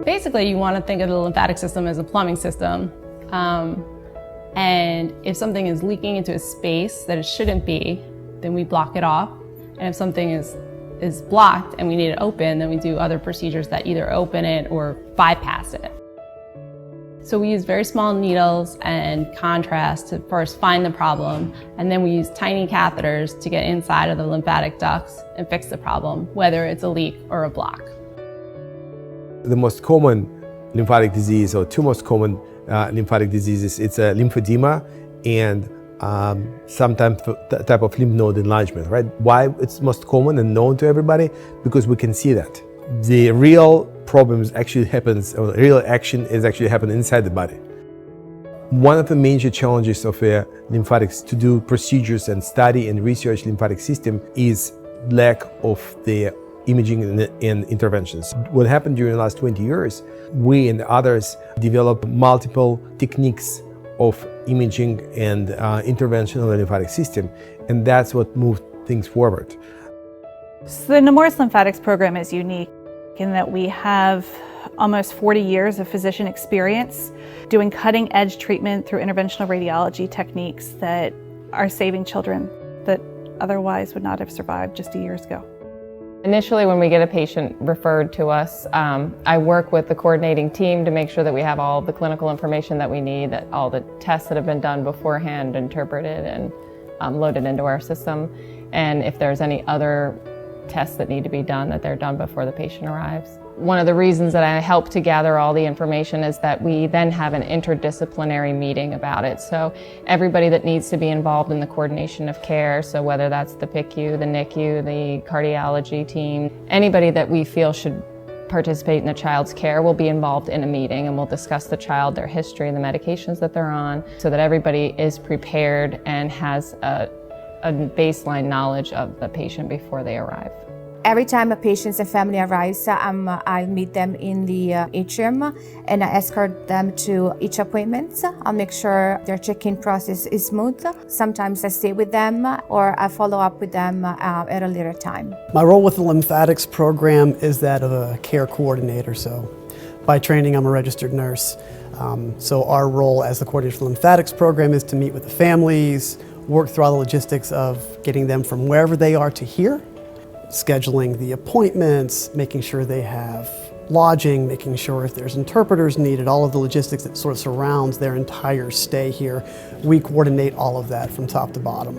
Basically, you want to think of the lymphatic system as a plumbing system. And if something is leaking into a space that it shouldn't be, then we block it off. And if something is blocked and we need it open, then we do other procedures that either open it or bypass it. So we use very small needles and contrast to first find the problem, and then we use tiny catheters to get inside of the lymphatic ducts and fix the problem, whether it's a leak or a block. The most common lymphatic disease, or two most common lymphatic diseases, it's a lymphedema and some type of lymph node enlargement, right? Why it's most common and known to everybody? Because we can see that. The real problems actually happens, or real action is actually happening inside the body. One of the major challenges of lymphatics to do procedures and study and research lymphatic system is lack of the imaging and interventions. What happened during the last 20 years, we and others developed multiple techniques of imaging and intervention of the lymphatic system, and that's what moved things forward. So the Nemours Lymphatics program is unique in that we have almost 40 years of physician experience doing cutting-edge treatment through interventional radiology techniques that are saving children that otherwise would not have survived just years ago. Initially, when we get a patient referred to us, I work with the coordinating team to make sure that we have all the clinical information that we need, that all the tests that have been done beforehand interpreted and loaded into our system. And if there's any other tests that need to be done, that they're done before the patient arrives. One of the reasons that I help to gather all the information is that we then have an interdisciplinary meeting about it. So everybody that needs to be involved in the coordination of care, so whether that's the PICU, the NICU, the cardiology team, anybody that we feel should participate in the child's care will be involved in a meeting, and we'll discuss the child, their history, the medications that they're on, so that everybody is prepared and has a baseline knowledge of the patient before they arrive. Every time a patient and family arrives, I meet them in the atrium and I escort them to each appointment. I'll make sure their check-in process is smooth. Sometimes I stay with them or I follow up with them at a later time. My role with the lymphatics program is that of a care coordinator. So by training, I'm a registered nurse. So our role as the coordinator for the lymphatics program is to meet with the families, work through all the logistics of getting them from wherever they are to here, scheduling the appointments, making sure they have lodging, making sure if there's interpreters needed, all of the logistics that sort of surrounds their entire stay here. We coordinate all of that from top to bottom.